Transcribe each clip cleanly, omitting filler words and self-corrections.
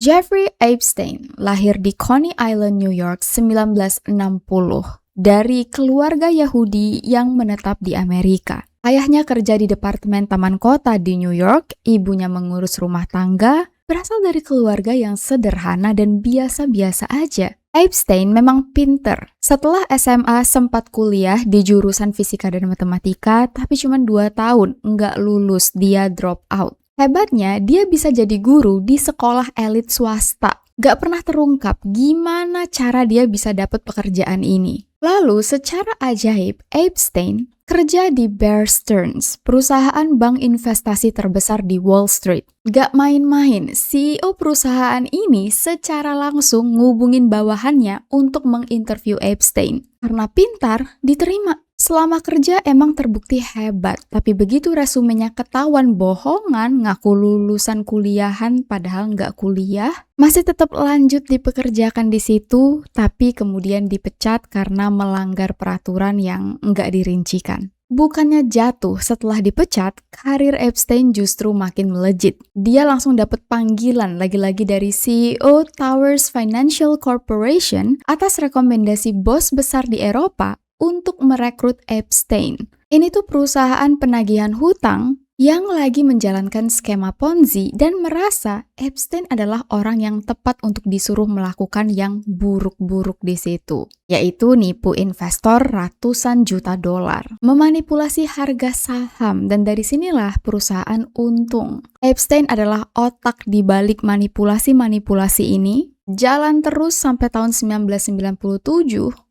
Jeffrey Epstein lahir di Coney Island, New York 1960 dari keluarga Yahudi yang menetap di Amerika. Ayahnya kerja di Departemen Taman Kota di New York, ibunya mengurus rumah tangga, berasal dari keluarga yang sederhana dan biasa-biasa aja. Epstein memang pinter. Setelah SMA sempat kuliah di jurusan fisika dan matematika, tapi cuma 2 tahun nggak lulus, dia drop out. Hebatnya, dia bisa jadi guru di sekolah elit swasta. Gak pernah terungkap gimana cara dia bisa dapat pekerjaan ini. Lalu, secara ajaib, Epstein kerja di Bear Stearns, perusahaan bank investasi terbesar di Wall Street. Gak main-main, CEO perusahaan ini secara langsung ngubungin bawahannya untuk menginterview Epstein. Karena pintar, diterima. Selama kerja emang terbukti hebat, tapi begitu resumenya ketahuan bohongan, ngaku lulusan kuliahan padahal nggak kuliah, masih tetap lanjut dipekerjakan di situ, tapi kemudian dipecat karena melanggar peraturan yang nggak dirincikan. Bukannya jatuh setelah dipecat, karir Epstein justru makin melejit. Dia langsung dapat panggilan lagi-lagi dari CEO Towers Financial Corporation atas rekomendasi bos besar di Eropa untuk merekrut Epstein. Ini tuh perusahaan penagihan hutang yang lagi menjalankan skema Ponzi dan merasa Epstein adalah orang yang tepat untuk disuruh melakukan yang buruk-buruk di situ, yaitu nipu investor ratusan juta dolar, memanipulasi harga saham, dan dari sinilah perusahaan untung. Epstein adalah otak di balik manipulasi-manipulasi ini, jalan terus sampai tahun 1997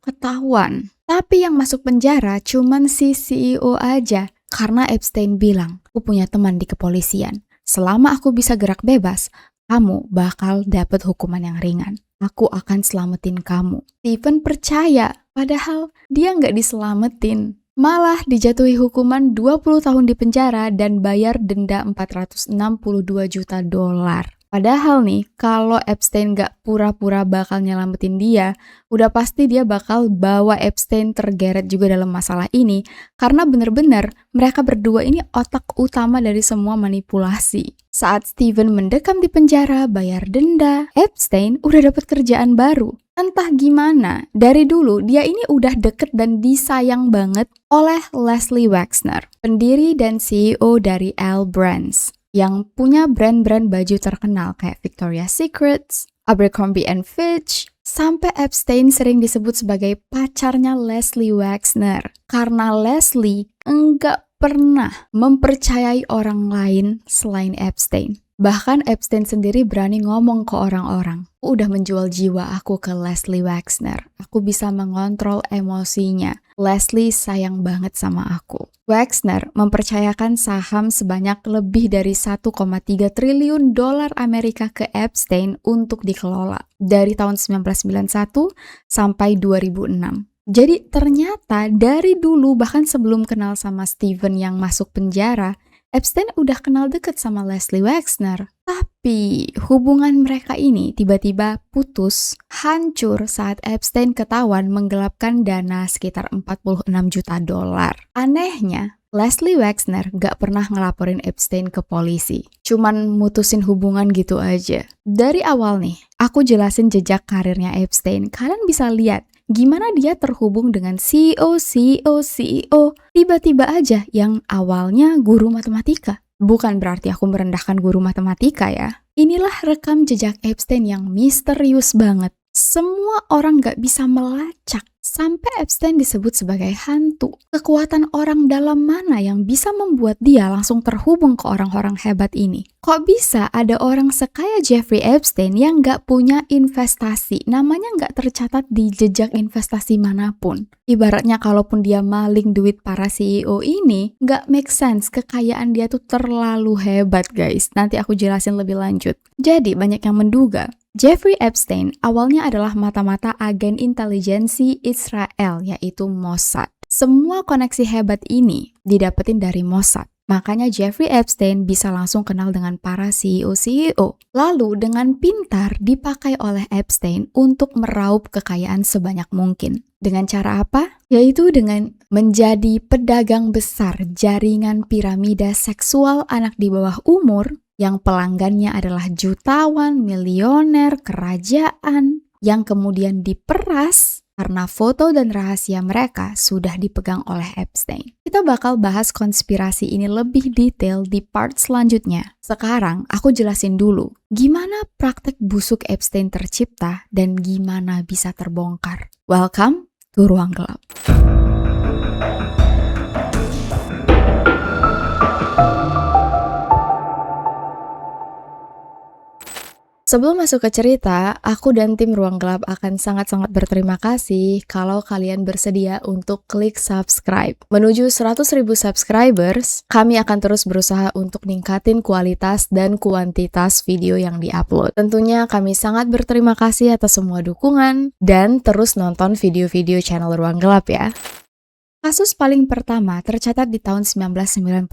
ketahuan. Tapi yang masuk penjara cuman si CEO aja, karena Epstein bilang, aku punya teman di kepolisian. Selama aku bisa gerak bebas, kamu bakal dapat hukuman yang ringan. Aku akan selamatin kamu. Stephen percaya, padahal dia nggak diselamatin. Malah dijatuhi hukuman 20 tahun di penjara dan bayar denda 462 juta dolar. Padahal nih, kalau Epstein gak pura-pura bakal nyelamatin dia, udah pasti dia bakal bawa Epstein tergeret juga dalam masalah ini, karena bener-bener mereka berdua ini otak utama dari semua manipulasi. Saat Stephen mendekam di penjara, bayar denda, Epstein udah dapat kerjaan baru. Entah gimana, dari dulu dia ini udah deket dan disayang banget oleh Leslie Wexner, pendiri dan CEO dari L Brands, yang punya brand-brand baju terkenal kayak Victoria's Secret, Abercrombie & Fitch, sampai Epstein sering disebut sebagai pacarnya Leslie Wexner. Karena Leslie enggak pernah mempercayai orang lain selain Epstein. Bahkan Epstein sendiri berani ngomong ke orang-orang, aku udah menjual jiwa aku ke Leslie Wexner. Aku bisa mengontrol emosinya. Leslie sayang banget sama aku. Wexner mempercayakan saham sebanyak lebih dari 1,3 triliun dolar Amerika ke Epstein untuk dikelola dari tahun 1991 sampai 2006. Jadi ternyata dari dulu, bahkan sebelum kenal sama Stephen yang masuk penjara, Epstein udah kenal deket sama Leslie Wexner. Tapi hubungan mereka ini tiba-tiba putus, hancur saat Epstein ketahuan menggelapkan dana sekitar 46 juta dolar. Anehnya, Leslie Wexner gak pernah ngelaporin Epstein ke polisi. Cuman mutusin hubungan gitu aja. Dari awal nih, aku jelasin jejak karirnya Epstein. Kalian bisa lihat gimana dia terhubung dengan CEO, tiba-tiba aja yang awalnya guru matematika. Bukan berarti aku merendahkan guru matematika ya. Inilah rekam jejak Epstein yang misterius banget. Semua orang gak bisa melacak. Sampai Epstein disebut sebagai hantu. Kekuatan orang dalam mana yang bisa membuat dia langsung terhubung ke orang-orang hebat ini? Kok bisa ada orang sekaya Jeffrey Epstein yang gak punya investasi? Namanya gak tercatat di jejak investasi manapun. Ibaratnya kalaupun dia maling duit para CEO ini, gak make sense. Kekayaan dia tuh terlalu hebat guys. Nanti aku jelasin lebih lanjut. Jadi banyak yang menduga Jeffrey Epstein awalnya adalah mata-mata agen intelijensi Israel, yaitu Mossad. Semua koneksi hebat ini didapetin dari Mossad. Makanya Jeffrey Epstein bisa langsung kenal dengan para CEO. Lalu dengan pintar dipakai oleh Epstein untuk meraup kekayaan sebanyak mungkin. Dengan cara apa? Yaitu dengan menjadi pedagang besar jaringan piramida seksual anak di bawah umur yang pelanggannya adalah jutawan, milioner, kerajaan, yang kemudian diperas karena foto dan rahasia mereka sudah dipegang oleh Epstein. Kita bakal bahas konspirasi ini lebih detail di part selanjutnya. Sekarang aku jelasin dulu gimana praktek busuk Epstein tercipta dan gimana bisa terbongkar. Welcome to Ruang Gelap. Sebelum masuk ke cerita, aku dan tim Ruang Gelap akan sangat-sangat berterima kasih kalau kalian bersedia untuk klik subscribe. Menuju 100.000 subscribers, kami akan terus berusaha untuk ningkatin kualitas dan kuantitas video yang diupload. Tentunya kami sangat berterima kasih atas semua dukungan dan terus nonton video-video channel Ruang Gelap ya. Kasus paling pertama tercatat di tahun 1995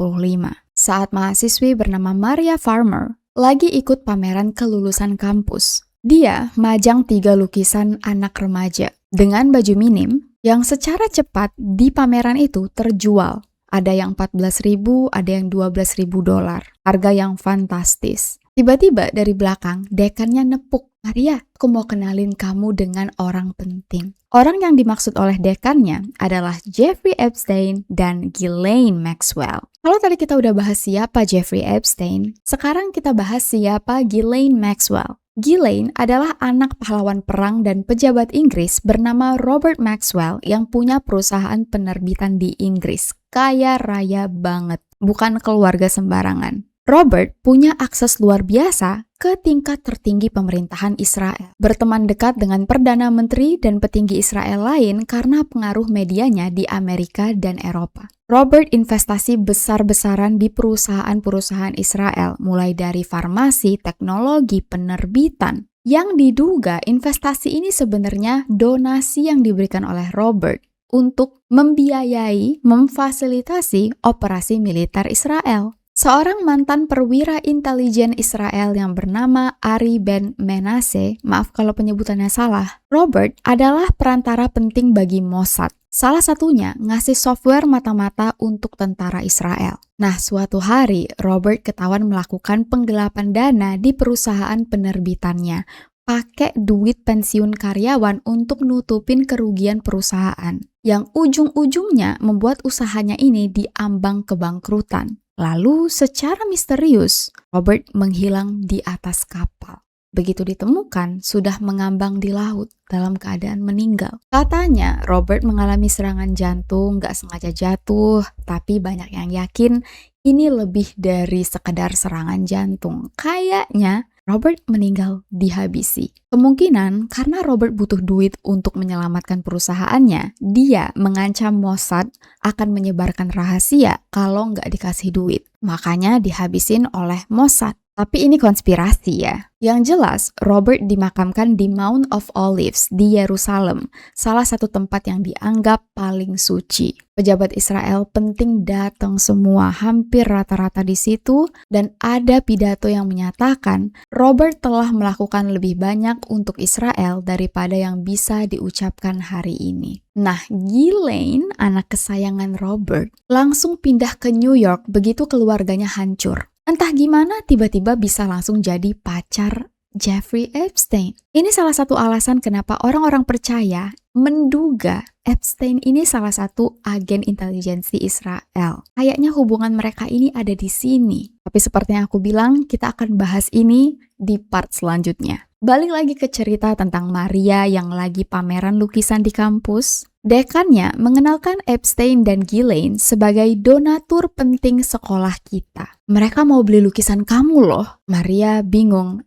saat mahasiswi bernama Maria Farmer lagi ikut pameran kelulusan kampus. Dia majang 3 lukisan anak remaja dengan baju minim yang secara cepat di pameran itu terjual. Ada yang 14.000, ada yang 12.000 dolar. Harga yang fantastis. Tiba-tiba dari belakang, dekannya nepuk. Maria, aku mau kenalin kamu dengan orang penting. Orang yang dimaksud oleh dekannya adalah Jeffrey Epstein dan Ghislaine Maxwell. Kalau tadi kita udah bahas siapa Jeffrey Epstein, sekarang kita bahas siapa Ghislaine Maxwell. Ghislaine adalah anak pahlawan perang dan pejabat Inggris bernama Robert Maxwell yang punya perusahaan penerbitan di Inggris. Kaya raya banget, bukan keluarga sembarangan. Robert punya akses luar biasa ke tingkat tertinggi pemerintahan Israel. Berteman dekat dengan Perdana Menteri dan petinggi Israel lain karena pengaruh medianya di Amerika dan Eropa. Robert investasi besar-besaran di perusahaan-perusahaan Israel, mulai dari farmasi, teknologi, penerbitan. Yang diduga investasi ini sebenarnya donasi yang diberikan oleh Robert untuk membiayai, memfasilitasi operasi militer Israel. Seorang mantan perwira intelijen Israel yang bernama Ari Ben Menasse, maaf kalau penyebutannya salah, Robert adalah perantara penting bagi Mossad. Salah satunya ngasih software mata-mata untuk tentara Israel. Nah, suatu hari Robert ketahuan melakukan penggelapan dana di perusahaan penerbitannya, pakai duit pensiun karyawan untuk nutupin kerugian perusahaan, yang ujung-ujungnya membuat usahanya ini diambang kebangkrutan. Lalu secara misterius, Robert menghilang di atas kapal. Begitu ditemukan, sudah mengambang di laut dalam keadaan meninggal. Katanya Robert mengalami serangan jantung, gak sengaja jatuh, tapi banyak yang yakin ini lebih dari sekedar serangan jantung. Kayaknya Robert meninggal dihabisi. Kemungkinan karena Robert butuh duit untuk menyelamatkan perusahaannya, dia mengancam Mossad akan menyebarkan rahasia kalau nggak dikasih duit. Makanya dihabisin oleh Mossad. Tapi ini konspirasi ya. Yang jelas, Robert dimakamkan di Mount of Olives di Yerusalem, salah satu tempat yang dianggap paling suci. Pejabat Israel penting datang semua, hampir rata-rata di situ, dan ada pidato yang menyatakan Robert telah melakukan lebih banyak untuk Israel daripada yang bisa diucapkan hari ini. Nah, Ghislaine, anak kesayangan Robert, langsung pindah ke New York begitu keluarganya hancur. Entah gimana tiba-tiba bisa langsung jadi pacar Jeffrey Epstein. Ini salah satu alasan kenapa orang-orang percaya menduga Epstein ini salah satu agen intelijensi Israel. Kayaknya hubungan mereka ini ada di sini. Tapi seperti yang aku bilang, kita akan bahas ini di part selanjutnya. Balik lagi ke cerita tentang Maria yang lagi pameran lukisan di kampus. Dekannya mengenalkan Epstein dan Ghislaine sebagai donatur penting sekolah kita. Mereka mau beli lukisan kamu loh. Maria bingung,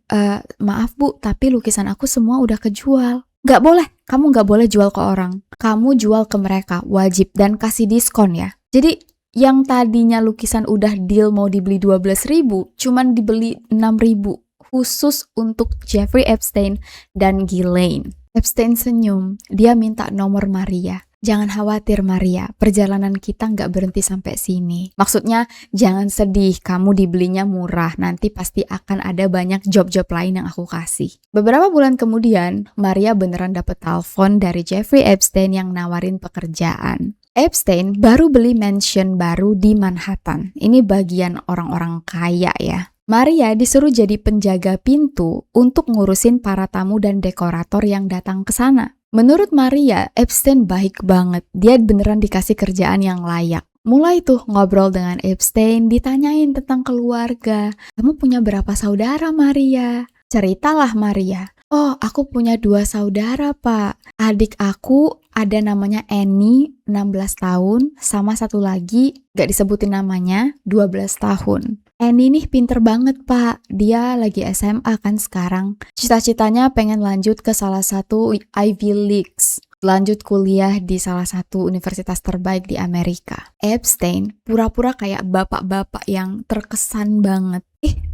maaf bu, tapi lukisan aku semua udah kejual. Gak boleh, kamu gak boleh jual ke orang. Kamu jual ke mereka, wajib, dan kasih diskon ya. Jadi yang tadinya lukisan udah deal mau dibeli 12.000, cuman dibeli 6.000. Khusus untuk Jeffrey Epstein dan Ghislaine. Epstein senyum, dia minta nomor Maria. Jangan khawatir Maria, perjalanan kita nggak berhenti sampai sini. Maksudnya, jangan sedih, kamu dibelinya murah, nanti pasti akan ada banyak job-job lain yang aku kasih. Beberapa bulan kemudian, Maria beneran dapet telepon dari Jeffrey Epstein yang nawarin pekerjaan. Epstein baru beli mansion baru di Manhattan. Ini bagian orang-orang kaya ya. Maria disuruh jadi penjaga pintu untuk ngurusin para tamu dan dekorator yang datang ke sana. Menurut Maria, Epstein baik banget. Dia beneran dikasih kerjaan yang layak. Mulai tuh ngobrol dengan Epstein, ditanyain tentang keluarga. Kamu punya berapa saudara, Maria? Ceritalah Maria. Oh, aku punya 2 saudara, Pak. Adik aku ada namanya Annie, 16 tahun, sama satu lagi, gak disebutin namanya, 12 tahun. Annie nih pinter banget, Pak. Dia lagi SMA kan sekarang. Cita-citanya pengen lanjut ke salah satu Ivy Leagues. Lanjut kuliah di salah satu universitas terbaik di Amerika. Epstein pura-pura kayak bapak-bapak yang terkesan banget.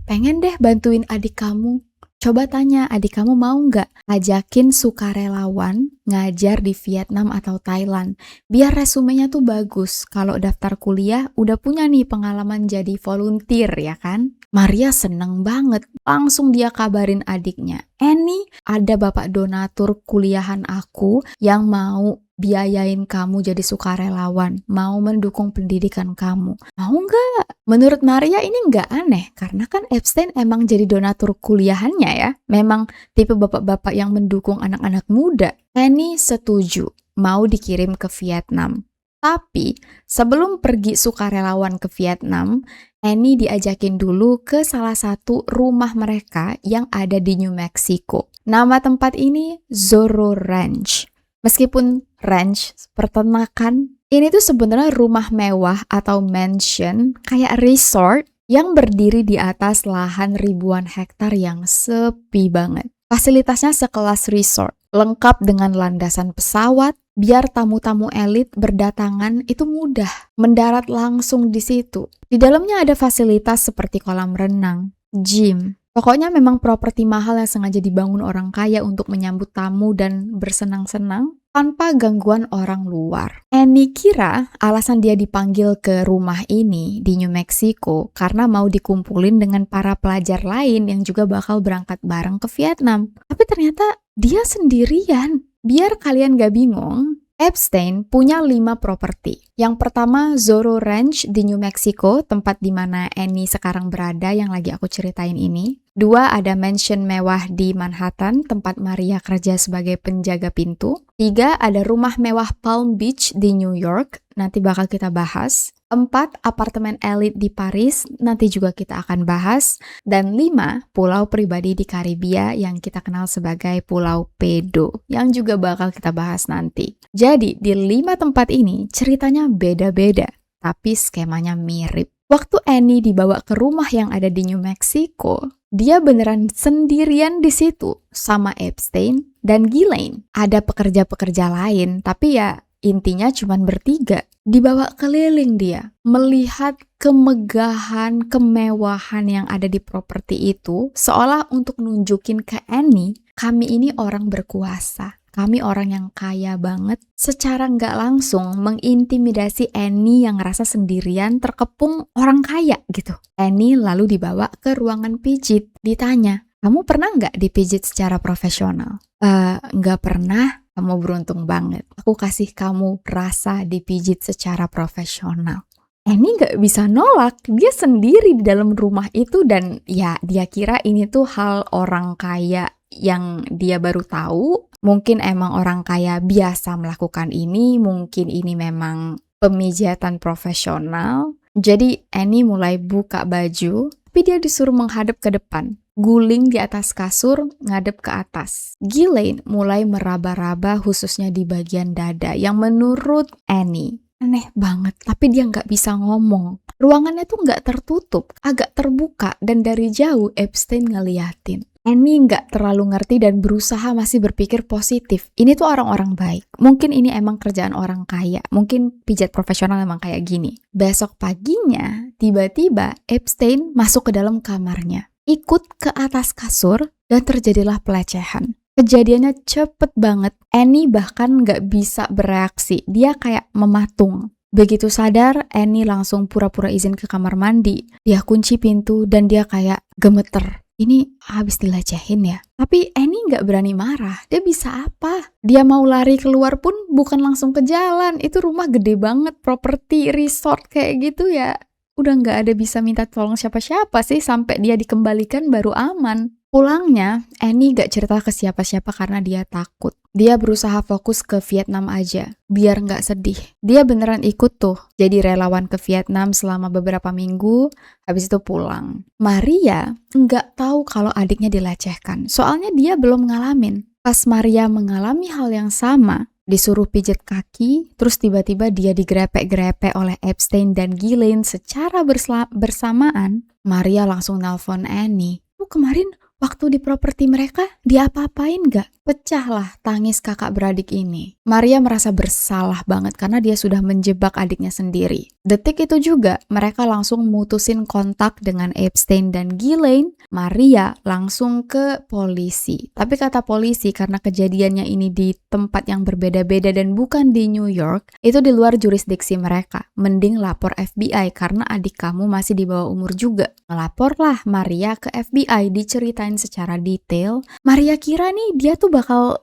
Pengen deh bantuin adik kamu. Coba tanya adik kamu mau nggak ajakin sukarelawan ngajar di Vietnam atau Thailand. Biar resumenya tuh bagus. Kalau daftar kuliah udah punya nih pengalaman jadi volunteer ya kan. Maria seneng banget. Langsung dia kabarin adiknya. Annie, ada bapak donatur kuliahan aku yang mau biayain kamu jadi sukarelawan, mau mendukung pendidikan kamu. Mau nggak? Menurut Maria ini nggak aneh, karena kan Epstein emang jadi donatur kuliahannya ya. Memang tipe bapak-bapak yang mendukung anak-anak muda. Annie setuju, mau dikirim ke Vietnam. Tapi sebelum pergi sukarelawan ke Vietnam, Annie diajakin dulu ke salah satu rumah mereka yang ada di New Mexico. Nama tempat ini Zorro Ranch. Meskipun ranch, peternakan, ini tuh sebenarnya rumah mewah atau mansion, kayak resort yang berdiri di atas lahan ribuan hektar yang sepi banget. Fasilitasnya sekelas resort, lengkap dengan landasan pesawat, biar tamu-tamu elit berdatangan itu mudah, mendarat langsung di situ. Di dalamnya ada fasilitas seperti kolam renang, gym. Pokoknya memang properti mahal yang sengaja dibangun orang kaya untuk menyambut tamu dan bersenang-senang tanpa gangguan orang luar. Annie kira alasan dia dipanggil ke rumah ini di New Mexico karena mau dikumpulin dengan para pelajar lain yang juga bakal berangkat bareng ke Vietnam. Tapi ternyata dia sendirian. Biar kalian gak bingung, Epstein punya 5 properti. Yang pertama, Zorro Ranch di New Mexico, tempat di mana Annie sekarang berada yang lagi aku ceritain ini. 2, ada mansion mewah di Manhattan, tempat Maria kerja sebagai penjaga pintu. 3, ada rumah mewah Palm Beach di New York, nanti bakal kita bahas. 4, apartemen elit di Paris, nanti juga kita akan bahas. Dan 5, pulau pribadi di Karibia yang kita kenal sebagai Pulau Pedo, yang juga bakal kita bahas nanti. Jadi, di 5 tempat ini ceritanya beda-beda, tapi skemanya mirip. Waktu Annie dibawa ke rumah yang ada di New Mexico, dia beneran sendirian di situ sama Epstein dan Ghislaine. Ada pekerja-pekerja lain, tapi ya intinya cuman bertiga. Dibawa keliling dia, melihat kemegahan, kemewahan yang ada di properti itu, seolah untuk nunjukin ke Annie, kami ini orang berkuasa. Kami orang yang kaya banget, secara nggak langsung mengintimidasi Annie yang ngerasa sendirian terkepung orang kaya gitu. Annie lalu dibawa ke ruangan pijit, ditanya, kamu pernah nggak dipijit secara profesional? Nggak pernah, kamu beruntung banget. Aku kasih kamu rasa dipijit secara profesional. Annie nggak bisa nolak, dia sendiri di dalam rumah itu dan ya dia kira ini tuh hal orang kaya yang dia baru tahu. Mungkin emang orang kaya biasa melakukan ini, mungkin ini memang pemijatan profesional. Jadi Annie mulai buka baju, tapi dia disuruh menghadap ke depan. Guling di atas kasur, ngadep ke atas. Ghislaine mulai meraba-raba khususnya di bagian dada yang menurut Annie aneh banget, tapi dia nggak bisa ngomong. Ruangannya tuh nggak tertutup, agak terbuka, dan dari jauh Epstein ngeliatin. Annie nggak terlalu ngerti dan berusaha masih berpikir positif. Ini tuh orang-orang baik. Mungkin ini emang kerjaan orang kaya. Mungkin pijat profesional emang kayak gini. Besok paginya, tiba-tiba Epstein masuk ke dalam kamarnya. Ikut ke atas kasur dan terjadilah pelecehan. Kejadiannya cepet banget. Annie bahkan nggak bisa bereaksi. Dia kayak mematung. Begitu sadar, Annie langsung pura-pura izin ke kamar mandi. Dia kunci pintu dan dia kayak gemeter. Ini habis dilecehin ya. Tapi Annie nggak berani marah. Dia bisa apa? Dia mau lari keluar pun bukan langsung ke jalan. Itu rumah gede banget, properti resort kayak gitu ya. udah nggak ada bisa minta tolong siapa-siapa sih sampai dia dikembalikan baru aman. Pulangnya, Annie gak cerita ke siapa-siapa karena dia takut. Dia berusaha fokus ke Vietnam aja, biar gak sedih. Dia beneran ikut tuh, jadi relawan ke Vietnam selama beberapa minggu, habis itu pulang. Maria gak tahu kalau adiknya dilecehkan, soalnya dia belum ngalamin. Pas Maria mengalami hal yang sama, disuruh pijet kaki, terus tiba-tiba dia digrepek-grepek oleh Epstein dan Ghislaine secara bersamaan, Maria langsung nelpon Annie. Kemarin waktu di properti mereka, diapa-apain gak? Pecahlah tangis kakak beradik ini. Maria merasa bersalah banget karena dia sudah menjebak adiknya sendiri. Detik itu juga, mereka langsung mutusin kontak dengan Epstein dan Ghislaine. Maria langsung ke polisi. Tapi kata polisi, karena kejadiannya ini di tempat yang berbeda-beda dan bukan di New York, itu di luar jurisdiksi mereka. Mending lapor FBI karena adik kamu masih di bawah umur juga. Ngelaporlah Maria ke FBI, diceritain secara detail. Maria kira nih dia tuh bakal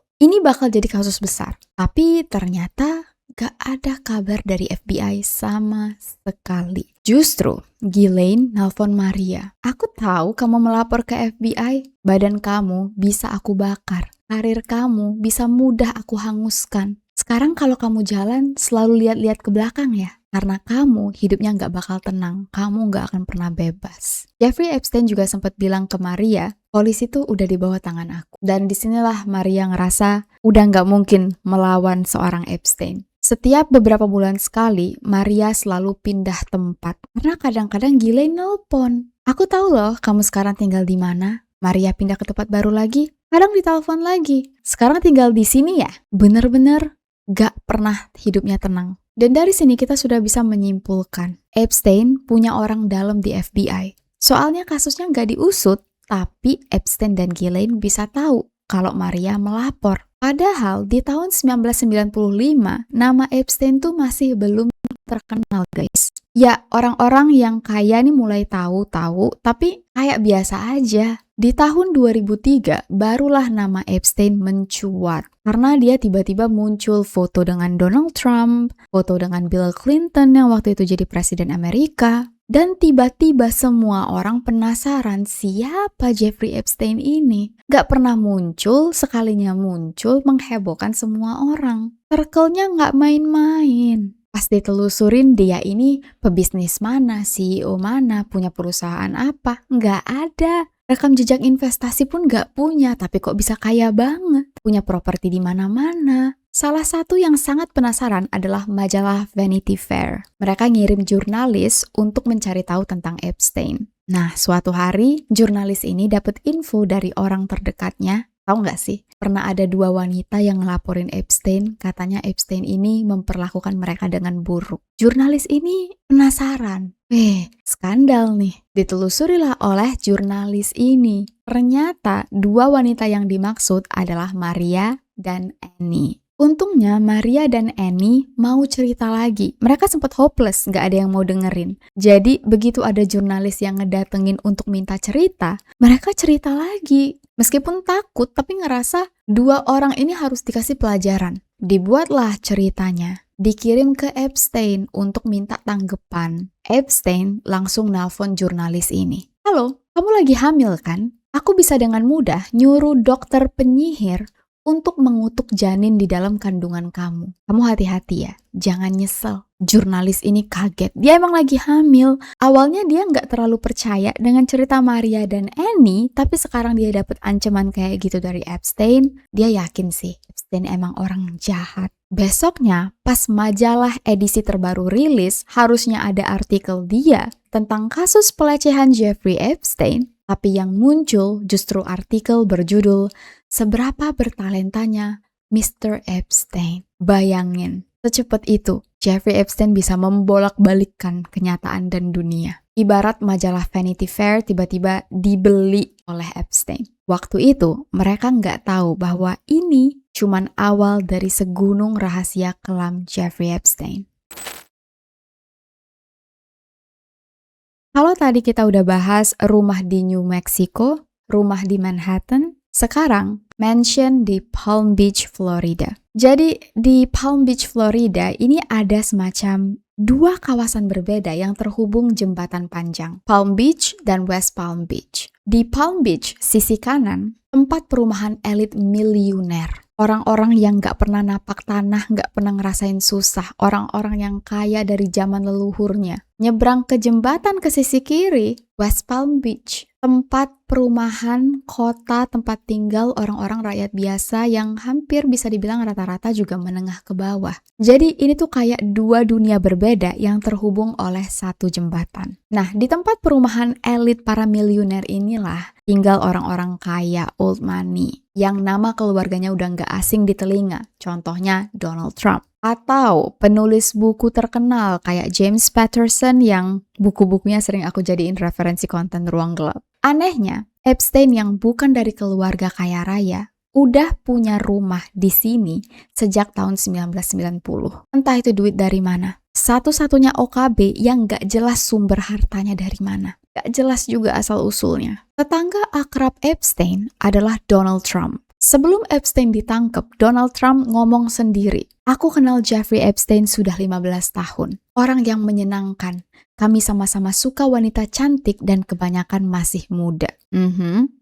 jadi kasus besar. Tapi ternyata gak ada kabar dari FBI sama sekali. Justru Ghislaine nelpon Maria. Aku tahu kamu melapor ke FBI. Badan kamu bisa aku bakar. Karir kamu bisa mudah aku hanguskan. Sekarang kalau kamu jalan selalu lihat-lihat ke belakang ya. Karena kamu hidupnya gak bakal tenang. Kamu gak akan pernah bebas. Jeffrey Epstein juga sempat bilang ke Maria, polisi tuh udah di bawah tangan aku. Dan disinilah Maria ngerasa udah gak mungkin melawan seorang Epstein. Setiap beberapa bulan sekali, Maria selalu pindah tempat. Karena kadang-kadang Ghislaine nelpon. Aku tahu loh kamu sekarang tinggal di mana. Maria pindah ke tempat baru lagi. Kadang ditelepon lagi. Sekarang tinggal di sini ya? Bener-bener gak pernah hidupnya tenang. Dan dari sini kita sudah bisa menyimpulkan, Epstein punya orang dalam di FBI. Soalnya kasusnya nggak diusut, tapi Epstein dan Ghislaine bisa tahu kalau Maria melapor. Padahal di tahun 1995, nama Epstein tuh masih belum terkenal guys. Ya orang-orang yang kaya nih mulai tahu-tahu, tapi kayak biasa aja. Di tahun 2003, barulah nama Epstein mencuat. Karena dia tiba-tiba muncul foto dengan Donald Trump, foto dengan Bill Clinton yang waktu itu jadi presiden Amerika. Dan tiba-tiba semua orang penasaran siapa Jeffrey Epstein ini. Gak pernah muncul, sekalinya muncul menghebohkan semua orang. Circle-nya gak main-main. Pas ditelusurin dia ini pebisnis mana, CEO mana, punya perusahaan apa, nggak ada. Rekam jejak investasi pun nggak punya, tapi kok bisa kaya banget. Punya properti di mana-mana. Salah satu yang sangat penasaran adalah majalah Vanity Fair. Mereka ngirim jurnalis untuk mencari tahu tentang Epstein. Nah, suatu hari jurnalis ini dapat info dari orang terdekatnya. Tahu nggak sih? Pernah ada 2 wanita yang ngelaporin Epstein, katanya Epstein ini memperlakukan mereka dengan buruk. Jurnalis ini penasaran. Skandal nih. Ditelusurilah oleh jurnalis ini. Ternyata 2 wanita yang dimaksud adalah Maria dan Annie. Untungnya Maria dan Annie mau cerita lagi. Mereka sempat hopeless, gak ada yang mau dengerin. Jadi begitu ada jurnalis yang ngedatengin untuk minta cerita, mereka cerita lagi. Meskipun takut, tapi ngerasa 2 orang ini harus dikasih pelajaran. Dibuatlah ceritanya. Dikirim ke Epstein untuk minta tanggapan. Epstein langsung nelpon jurnalis ini. Halo, kamu lagi hamil kan? Aku bisa dengan mudah nyuruh dokter penyihir untuk mengutuk janin di dalam kandungan kamu. Kamu hati-hati ya, jangan nyesel. Jurnalis ini kaget, dia emang lagi hamil. Awalnya dia nggak terlalu percaya dengan cerita Maria dan Annie, tapi sekarang dia dapat ancaman kayak gitu dari Epstein. Dia yakin sih, Epstein emang orang jahat. Besoknya, pas majalah edisi terbaru rilis, harusnya ada artikel dia tentang kasus pelecehan Jeffrey Epstein, tapi yang muncul justru artikel berjudul "Seberapa Bertalentanya Mr. Epstein". Bayangin, secepat itu Jeffrey Epstein bisa membolak-balikkan kenyataan dan dunia. Ibarat majalah Vanity Fair tiba-tiba dibeli oleh Epstein. Waktu itu, mereka nggak tahu bahwa ini cuman awal dari segunung rahasia kelam Jeffrey Epstein. Kalau tadi kita udah bahas rumah di New Mexico, rumah di Manhattan, sekarang mansion di Palm Beach, Florida. Jadi di Palm Beach, Florida ini ada semacam dua kawasan berbeda yang terhubung jembatan panjang, Palm Beach dan West Palm Beach. Di Palm Beach, sisi kanan, tempat perumahan elit miliuner. Orang-orang yang gak pernah napak tanah, gak pernah ngerasain susah. Orang-orang yang kaya dari zaman leluhurnya. Nyebrang ke jembatan ke sisi kiri, West Palm Beach. Tempat perumahan, kota, tempat tinggal orang-orang rakyat biasa yang hampir bisa dibilang rata-rata juga menengah ke bawah. Jadi ini tuh kayak dua dunia berbeda yang terhubung oleh satu jembatan. Nah, di tempat perumahan elit para miliuner inilah tinggal orang-orang kaya, old money, yang nama keluarganya udah nggak asing di telinga. Contohnya Donald Trump. Atau penulis buku terkenal kayak James Patterson yang buku-bukunya sering aku jadiin referensi konten Ruang Gelap. Anehnya, Epstein yang bukan dari keluarga kaya raya, udah punya rumah di sini sejak tahun 1990. Entah itu duit dari mana. Satu-satunya OKB yang gak jelas sumber hartanya dari mana. Gak jelas juga asal-usulnya. Tetangga akrab Epstein adalah Donald Trump. Sebelum Epstein ditangkap, Donald Trump ngomong sendiri, "Aku kenal Jeffrey Epstein sudah 15 tahun. Orang yang menyenangkan. Kami sama-sama suka wanita cantik dan kebanyakan masih muda."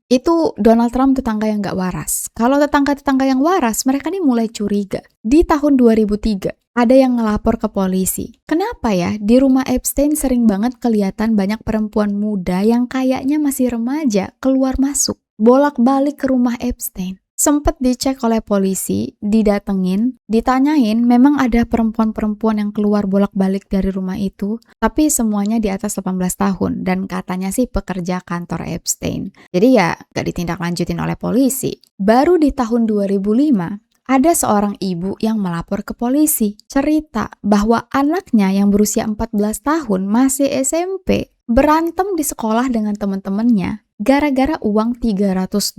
Itu Donald Trump tetangga yang gak waras. Kalau tetangga-tetangga yang waras, mereka nih mulai curiga. Di tahun 2003, ada yang ngelapor ke polisi. Kenapa ya di rumah Epstein sering banget kelihatan banyak perempuan muda yang kayaknya masih remaja keluar masuk, bolak-balik ke rumah Epstein. Sempet dicek oleh polisi, didatengin, ditanyain memang ada perempuan-perempuan yang keluar bolak-balik dari rumah itu, tapi semuanya di atas 18 tahun dan katanya sih pekerja kantor Epstein. Jadi ya gak ditindaklanjutin oleh polisi. Baru di tahun 2005, ada seorang ibu yang melapor ke polisi, cerita bahwa anaknya yang berusia 14 tahun masih SMP, berantem di sekolah dengan teman-temannya gara-gara uang $300.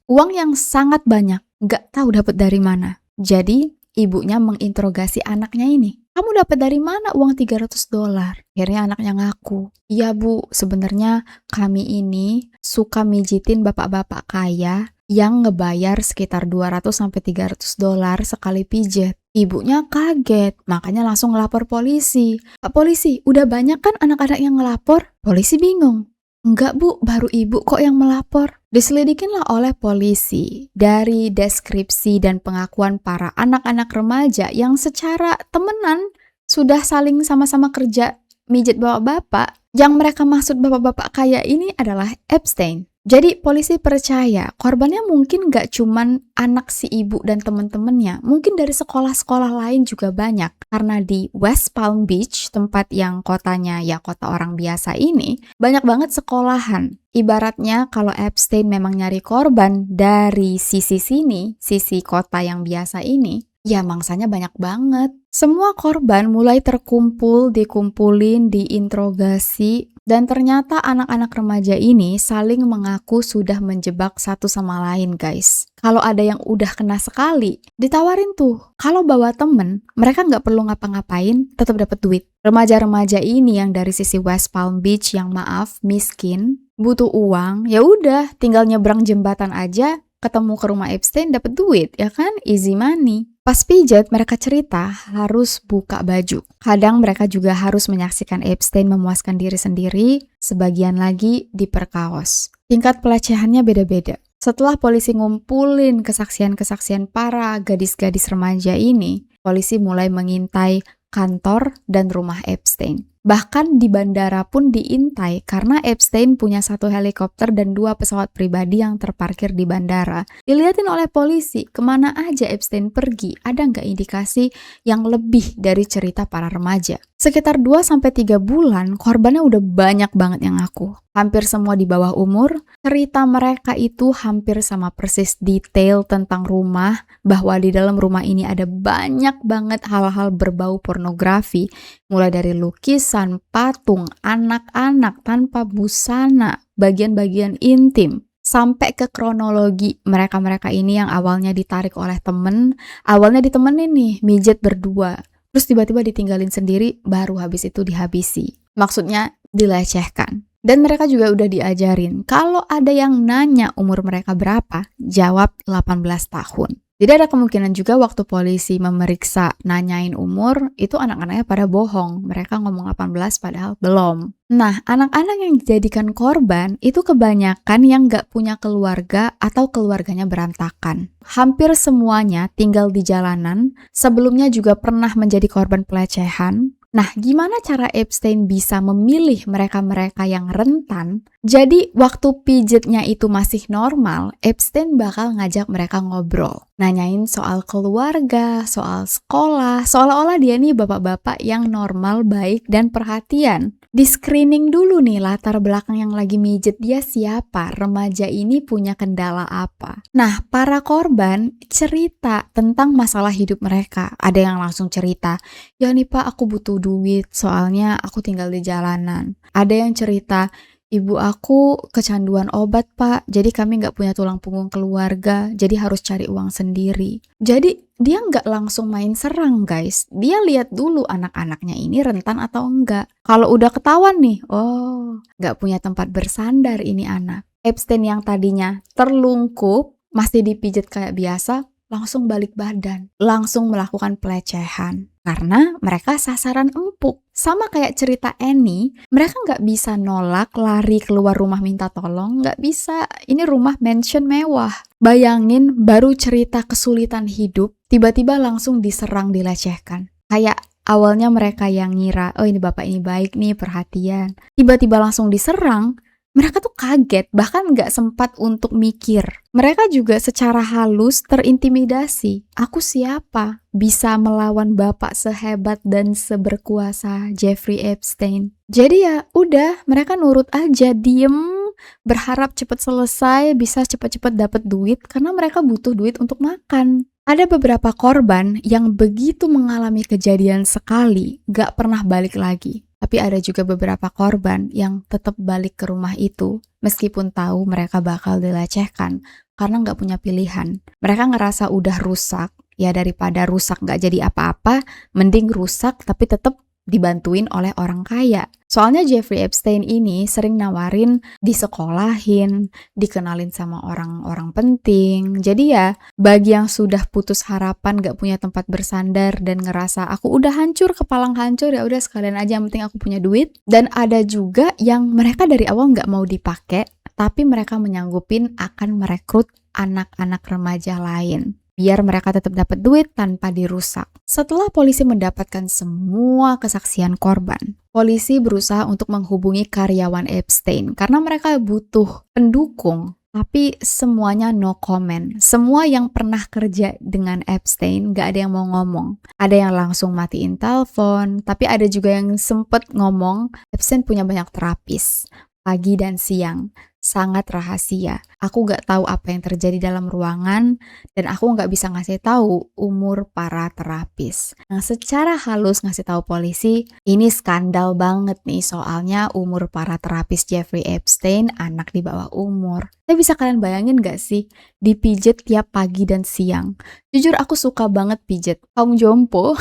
Uang yang sangat banyak, gak tahu dapat dari mana. Jadi, ibunya menginterogasi anaknya ini. "Kamu dapat dari mana uang $300? Akhirnya anaknya ngaku, "Iya bu, sebenarnya kami ini suka mijitin bapak-bapak kaya yang ngebayar sekitar $200-300 sekali pijet." Ibunya kaget, makanya langsung ngelapor polisi. "Pak polisi, udah banyak kan anak-anak yang ngelapor?" Polisi bingung. "Enggak bu, baru ibu kok yang melapor." Diselidikinlah oleh polisi dari deskripsi dan pengakuan para anak-anak remaja yang secara temenan sudah saling sama-sama kerja mijet bapak-bapak. Yang mereka maksud bapak-bapak kaya ini adalah Epstein. Jadi polisi percaya korbannya mungkin gak cuman anak si ibu dan temen-temennya, mungkin dari sekolah-sekolah lain juga banyak. Karena di West Palm Beach, tempat yang kotanya ya kota orang biasa ini, banyak banget sekolahan. Ibaratnya kalau Epstein memang nyari korban dari sisi sini, sisi kota yang biasa ini, ya mangsanya banyak banget. Semua korban mulai terkumpul, dikumpulin, diinterogasi, dan ternyata anak-anak remaja ini saling mengaku sudah menjebak satu sama lain, guys. Kalau ada yang udah kena sekali, ditawarin tuh. Kalau bawa temen, mereka nggak perlu ngapa-ngapain, tetap dapat duit. Remaja-remaja ini yang dari sisi West Palm Beach yang maaf, miskin, butuh uang, ya udah tinggal nyebrang jembatan aja, ketemu ke rumah Epstein dapat duit, ya kan? Easy money. Pas pijat, mereka cerita harus buka baju. Kadang mereka juga harus menyaksikan Epstein memuaskan diri sendiri, sebagian lagi diperkaos. Tingkat pelecehannya beda-beda. Setelah polisi ngumpulin kesaksian-kesaksian para gadis-gadis remaja ini, polisi mulai mengintai kantor dan rumah Epstein. Bahkan di bandara pun diintai karena Epstein punya 1 helikopter dan 2 pesawat pribadi yang terparkir di bandara. Dilihatin oleh polisi kemana aja Epstein pergi, ada nggak indikasi yang lebih dari cerita para remaja. Sekitar 2-3 bulan, korbannya udah banyak banget yang ngaku. Hampir semua di bawah umur, cerita mereka itu hampir sama persis detail tentang rumah, bahwa di dalam rumah ini ada banyak banget hal-hal berbau pornografi, mulai dari lukisan, patung, anak-anak tanpa busana, bagian-bagian intim, sampai ke kronologi mereka-mereka ini yang awalnya ditarik oleh temen, awalnya ditemenin nih, mijet berdua, terus tiba-tiba ditinggalin sendiri, baru habis itu dihabisi. Maksudnya dilecehkan. Dan mereka juga udah diajarin, kalau ada yang nanya umur mereka berapa, jawab 18 tahun. Jadi ada kemungkinan juga waktu polisi memeriksa nanyain umur, itu anak-anaknya pada bohong. Mereka ngomong 18 padahal belum. Nah, anak-anak yang dijadikan korban itu kebanyakan yang nggak punya keluarga atau keluarganya berantakan. Hampir semuanya tinggal di jalanan, sebelumnya juga pernah menjadi korban pelecehan. Nah, gimana cara Epstein bisa memilih mereka-mereka yang rentan? Jadi, waktu pijetnya itu masih normal, Epstein bakal ngajak mereka ngobrol. Nanyain soal keluarga, soal sekolah, seolah-olah dia nih bapak-bapak yang normal, baik, dan perhatian. Di screening dulu nih latar belakang yang lagi mijet dia siapa, remaja ini punya kendala apa. Nah, para korban cerita tentang masalah hidup mereka. Ada yang langsung cerita, ya nih Pak, aku butuh duit, soalnya aku tinggal di jalanan. Ada yang cerita, ibu aku kecanduan obat Pak, jadi kami nggak punya tulang punggung keluarga, jadi harus cari uang sendiri. Jadi dia nggak langsung main serang guys, dia lihat dulu anak-anaknya ini rentan atau enggak. Kalau udah ketahuan nih, oh nggak punya tempat bersandar ini anak. Epstein yang tadinya terlungkup, masih dipijet kayak biasa, langsung balik badan, langsung melakukan pelecehan. Karena mereka sasaran empuk. Sama kayak cerita Annie, mereka nggak bisa nolak, lari keluar rumah minta tolong, nggak bisa. Ini rumah mansion mewah. Bayangin baru cerita kesulitan hidup, tiba-tiba langsung diserang, dilecehkan. Kayak awalnya mereka yang ngira, oh ini bapak ini baik nih, perhatian. Tiba-tiba langsung diserang. Mereka tuh kaget, bahkan nggak sempat untuk mikir. Mereka juga secara halus terintimidasi. Aku siapa? Bisa melawan bapak sehebat dan seberkuasa Jeffrey Epstein. Jadi ya udah, mereka nurut aja, diem, berharap cepat selesai, bisa cepat-cepat dapat duit, karena mereka butuh duit untuk makan. Ada beberapa korban yang begitu mengalami kejadian sekali, gak pernah balik lagi. Tapi ada juga beberapa korban yang tetap balik ke rumah itu, meskipun tahu mereka bakal dilecehkan, karena nggak punya pilihan. Mereka ngerasa udah rusak, ya daripada rusak nggak jadi apa-apa, mending rusak tapi tetap dibantuin oleh orang kaya. Soalnya Jeffrey Epstein ini sering nawarin disekolahin, dikenalin sama orang-orang penting. Jadi ya, bagi yang sudah putus harapan, gak punya tempat bersandar, dan ngerasa aku udah hancur, kepalang hancur, ya udah sekalian aja yang penting aku punya duit. Dan ada juga yang mereka dari awal gak mau dipakai, tapi mereka menyanggupin akan merekrut anak-anak remaja lain. Biar mereka tetap dapat duit tanpa dirusak. Setelah polisi mendapatkan semua kesaksian korban, polisi berusaha untuk menghubungi karyawan Epstein karena mereka butuh pendukung. Tapi semuanya no comment. Semua yang pernah kerja dengan Epstein gak ada yang mau ngomong. Ada yang langsung matiin telepon, tapi ada juga yang sempet ngomong, Epstein punya banyak terapis, pagi dan siang. Sangat rahasia. Aku gak tahu apa yang terjadi dalam ruangan dan aku gak bisa ngasih tahu umur para terapis. Nah, secara halus ngasih tahu polisi, ini skandal banget nih soalnya umur para terapis Jeffrey Epstein anak di bawah umur. Tapi bisa kalian bayangin gak sih dipijet tiap pagi dan siang? Jujur aku suka banget pijet. Kaum jompo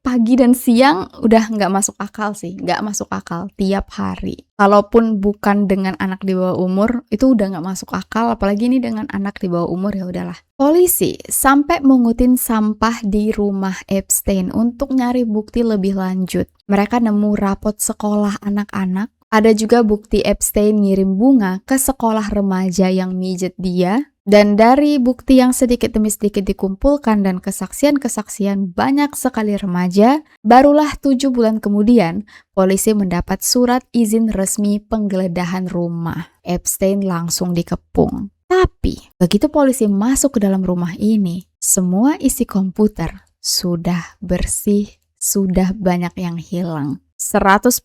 pagi dan siang udah nggak masuk akal sih, nggak masuk akal tiap hari. Kalaupun bukan dengan anak di bawah umur, itu udah nggak masuk akal, apalagi ini dengan anak di bawah umur, ya udahlah. Polisi sampai mengutin sampah di rumah Epstein untuk nyari bukti lebih lanjut. Mereka nemu rapot sekolah anak-anak. Ada juga bukti Epstein ngirim bunga ke sekolah remaja yang mijet dia. Dan dari bukti yang sedikit demi sedikit dikumpulkan dan kesaksian-kesaksian banyak sekali remaja, barulah 7 bulan kemudian, polisi mendapat surat izin resmi penggeledahan rumah. Epstein langsung dikepung. Tapi, begitu polisi masuk ke dalam rumah ini, semua isi komputer sudah bersih, sudah banyak yang hilang. 100%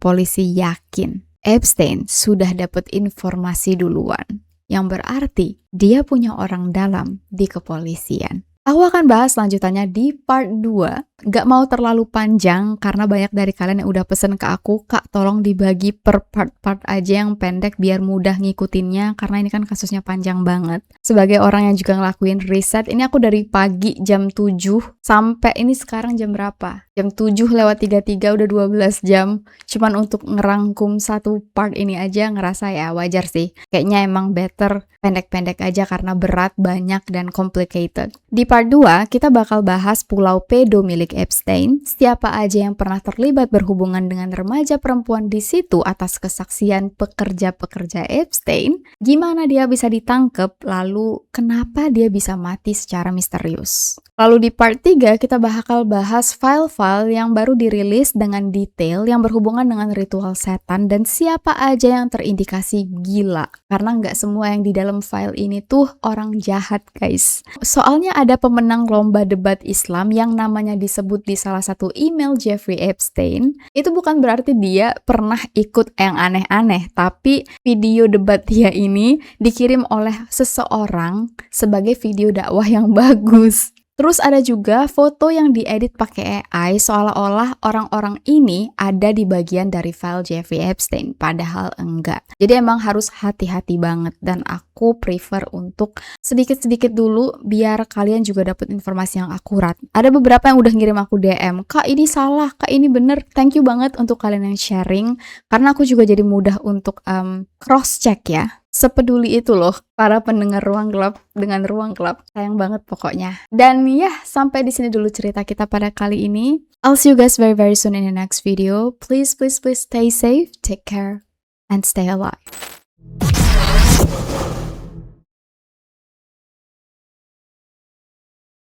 polisi yakin Epstein sudah dapat informasi duluan. Yang berarti dia punya orang dalam di kepolisian. Aku akan bahas lanjutannya di part 2 Gak mau terlalu panjang karena banyak dari kalian yang udah pesen ke aku, Kak tolong dibagi per part-part aja yang pendek biar mudah ngikutinnya karena ini kan kasusnya panjang banget. Sebagai orang yang juga ngelakuin riset, ini aku dari pagi jam 7 sampai ini sekarang jam berapa? Jam 7:33 udah 12 jam. Cuman untuk ngerangkum satu part ini aja ngerasa ya wajar sih. Kayaknya emang better pendek-pendek aja karena berat, banyak, dan complicated. Di part 2, kita bakal bahas Pulau Pedo milik Epstein, siapa aja yang pernah terlibat berhubungan dengan remaja perempuan di situ atas kesaksian pekerja-pekerja Epstein, gimana dia bisa ditangkap, lalu kenapa dia bisa mati secara misterius. Lalu di part 3, kita bakal bahas file-file yang baru dirilis dengan detail yang berhubungan dengan ritual setan dan siapa aja yang terindikasi gila. Karena nggak semua yang di dalam file ini tuh orang jahat, guys. Soalnya ada pemenang lomba debat Islam yang namanya disebut di salah satu email Jeffrey Epstein. Itu bukan berarti dia pernah ikut yang aneh-aneh, tapi video debat dia ini dikirim oleh seseorang sebagai video dakwah yang bagus. Terus ada juga foto yang diedit pakai AI seolah-olah orang-orang ini ada di bagian dari file Jeffrey Epstein, padahal enggak. Jadi emang harus hati-hati banget dan aku prefer untuk sedikit-sedikit dulu biar kalian juga dapat informasi yang akurat. Ada beberapa yang udah ngirim aku DM, Kak ini salah, Kak ini bener. Thank you banget untuk kalian yang sharing karena aku juga jadi mudah untuk cross-check ya. Sepeduli itu loh para pendengar Ruang Gelap dengan Ruang Gelap. Sayang banget pokoknya. Dan ya, sampai di sini dulu cerita kita pada kali ini. I'll see you guys very soon in the next video. Please stay safe, take care, and stay alive.